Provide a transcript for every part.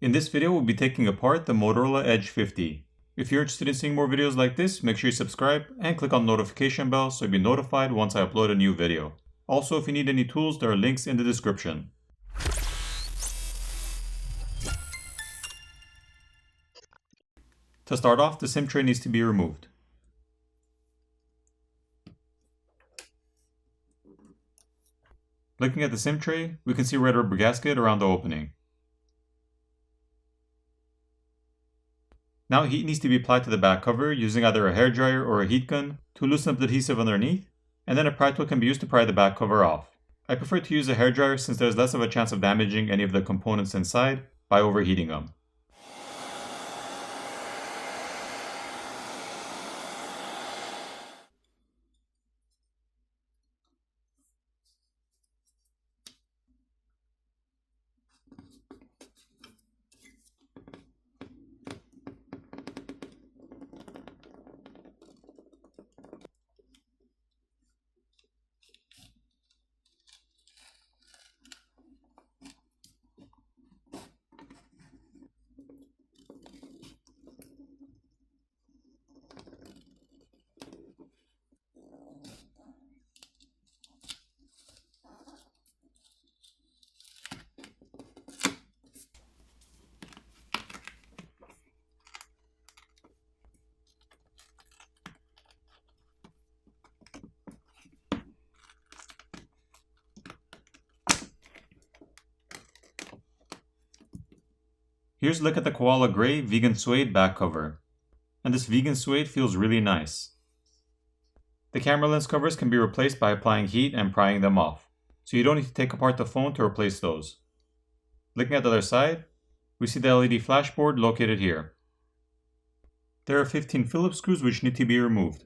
In this video, we'll be taking apart the Motorola Edge 50. If you're interested in seeing more videos like this, make sure you subscribe and click on the notification bell so you'll be notified once I upload a new video. Also, if you need any tools, there are links in the description. To start off, the SIM tray needs to be removed. Looking at the SIM tray, we can see a red rubber gasket around the opening. Now heat needs to be applied to the back cover using either a hairdryer or a heat gun to loosen up the adhesive underneath, and then a pry tool can be used to pry the back cover off. I prefer to use a hairdryer since there's less of a chance of damaging any of the components inside by overheating them. Here's a look at the koala gray vegan suede back cover. And this vegan suede feels really nice. The camera lens covers can be replaced by applying heat and prying them off, so you don't need to take apart the phone to replace those. Looking at the other side, we see the LED flashboard located here. There are 15 Phillips screws which need to be removed.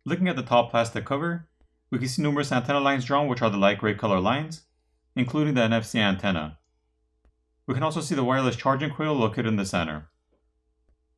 Looking at the top plastic cover, we can see numerous antenna lines drawn, which are the light gray color lines, including the NFC antenna. We can also see the wireless charging coil located in the center.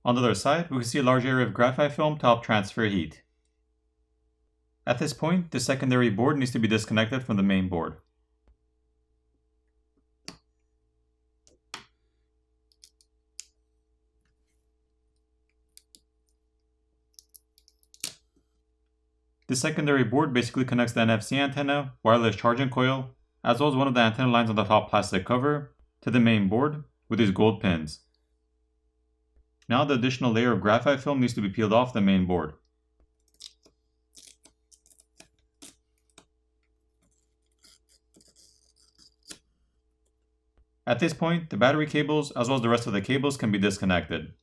On the other side, we can see a large area of graphite film to help transfer heat. At this point, the secondary board needs to be disconnected from the main board. The secondary board basically connects the NFC antenna, wireless charging coil, as well as one of the antenna lines on the top plastic cover, to the main board with these gold pins. Now the additional layer of graphite film needs to be peeled off the main board. At this point, the battery cables as well as the rest of the cables can be disconnected.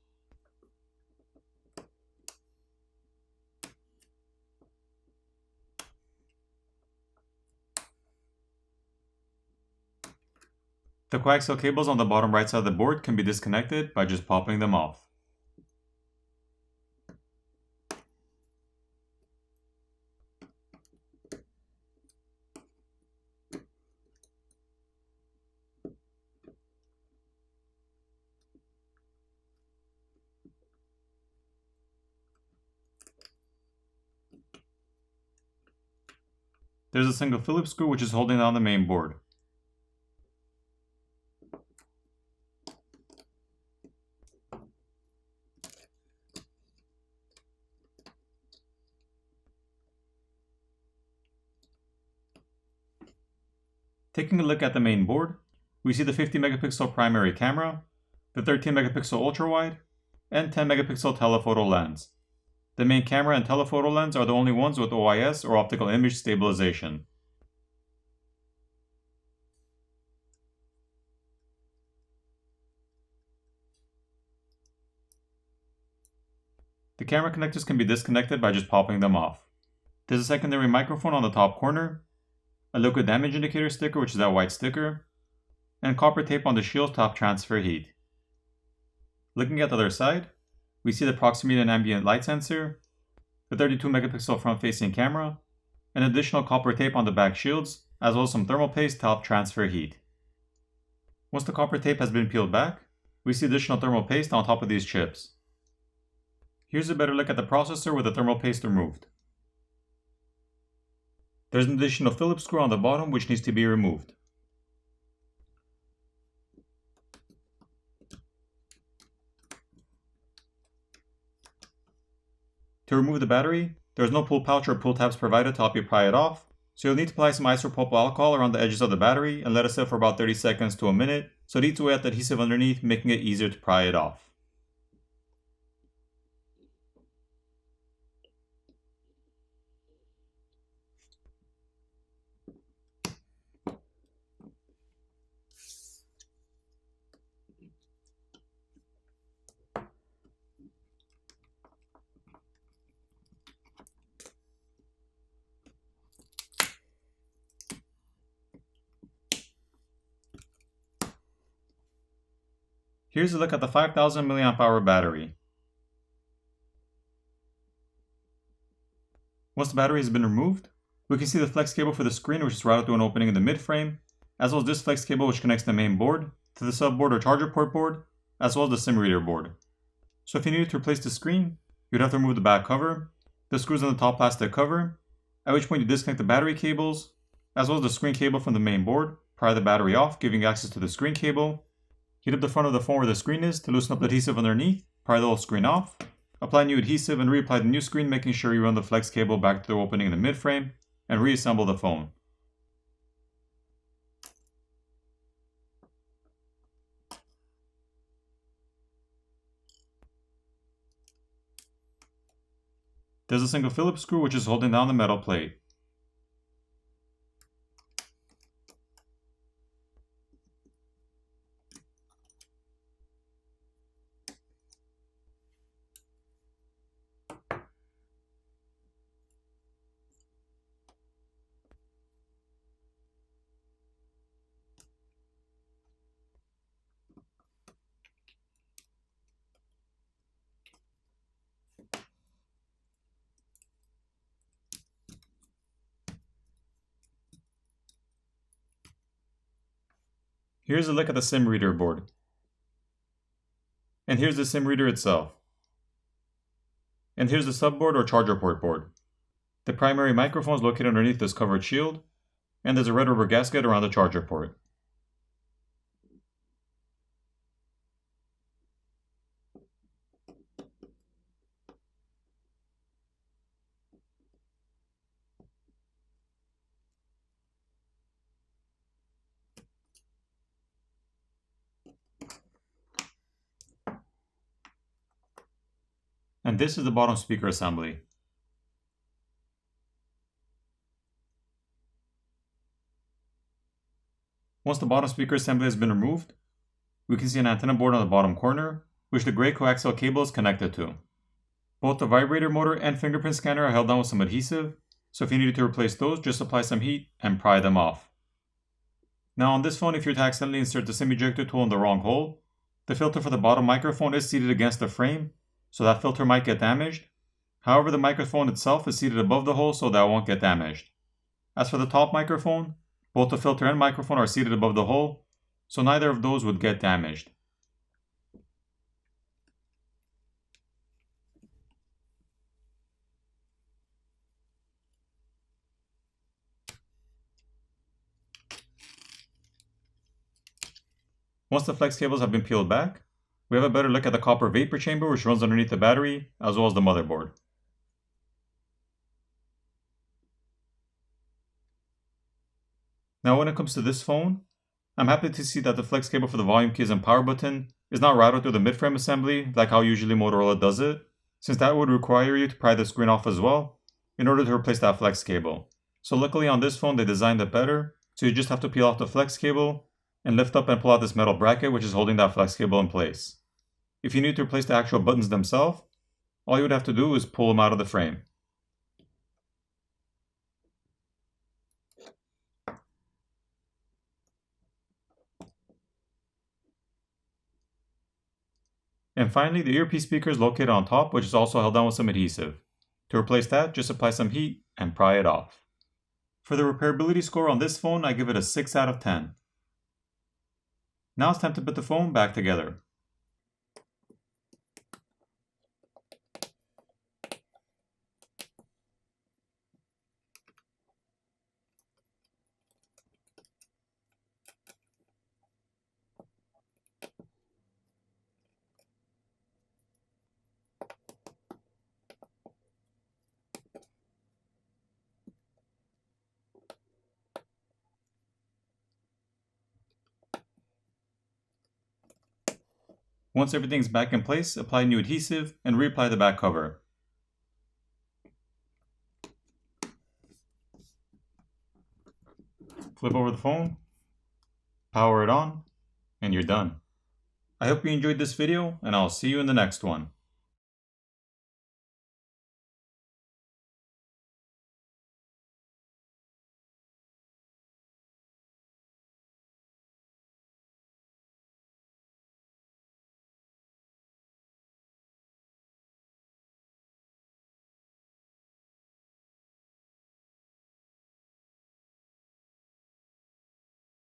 The coaxial cables on the bottom right side of the board can be disconnected by just popping them off. There's a single Phillips screw which is holding down the main board. Taking a look at the main board, we see the 50 megapixel primary camera, the 13 megapixel ultra-wide, and 10 megapixel telephoto lens. The main camera and telephoto lens are the only ones with OIS or optical image stabilization. The camera connectors can be disconnected by just popping them off. There's a secondary microphone on the top corner, a liquid damage indicator sticker, which is that white sticker, and copper tape on the shield to help transfer heat. Looking at the other side, we see the proximity and ambient light sensor, the 32 megapixel front facing camera, and additional copper tape on the back shields, as well as some thermal paste to help transfer heat. Once the copper tape has been peeled back, we see additional thermal paste on top of these chips. Here's a better look at the processor with the thermal paste removed. There's an additional Phillips screw on the bottom which needs to be removed. To remove the battery, there is no pull pouch or pull tabs provided to help you pry it off, so you'll need to apply some isopropyl alcohol around the edges of the battery and let it sit for about 30 seconds to a minute so it eats away at the adhesive underneath, making it easier to pry it off. Here's a look at the 5000 mAh battery. Once the battery has been removed, we can see the flex cable for the screen which is routed through an opening in the mid-frame, as well as this flex cable which connects the main board to the subboard or charger port board, as well as the SIM reader board. So if you needed to replace the screen, you'd have to remove the back cover, the screws on the top plastic cover, at which point you disconnect the battery cables, as well as the screen cable from the main board, pry the battery off, giving access to the screen cable, heat up the front of the phone where the screen is to loosen up the adhesive underneath, pry the old screen off, apply new adhesive and reapply the new screen, making sure you run the flex cable back to the opening in the mid-frame, and reassemble the phone. There's a single Phillips screw which is holding down the metal plate. Here's a look at the SIM reader board. And here's the SIM reader itself. And here's the subboard or charger port board. The primary microphone is located underneath this covered shield, and there's a red rubber gasket around the charger port. And this is the bottom speaker assembly. Once the bottom speaker assembly has been removed, we can see an antenna board on the bottom corner, which the gray coaxial cable is connected to. Both the vibrator motor and fingerprint scanner are held down with some adhesive, so if you needed to replace those, just apply some heat and pry them off. Now on this phone, if you were to accidentally insert the SIM ejector tool in the wrong hole, the filter for the bottom microphone is seated against the frame, so that filter might get damaged. However, the microphone itself is seated above the hole, so that won't get damaged. As for the top microphone, both the filter and microphone are seated above the hole, so neither of those would get damaged. Once the flex cables have been peeled back, we have a better look at the copper vapor chamber which runs underneath the battery, as well as the motherboard. Now when it comes to this phone, I'm happy to see that the flex cable for the volume keys and power button is not routed through the mid-frame assembly like how usually Motorola does it, since that would require you to pry the screen off as well in order to replace that flex cable. So luckily on this phone they designed it better, so you just have to peel off the flex cable and lift up and pull out this metal bracket which is holding that flex cable in place. If you need to replace the actual buttons themselves, all you would have to do is pull them out of the frame. And finally, the earpiece speaker is located on top, which is also held down with some adhesive. To replace that, just apply some heat and pry it off. For the repairability score on this phone, I give it a 6 out of 10. Now it's time to put the phone back together. Once everything's back in place, apply new adhesive and reapply the back cover. Flip over the phone, power it on, and you're done. I hope you enjoyed this video, and I'll see you in the next one.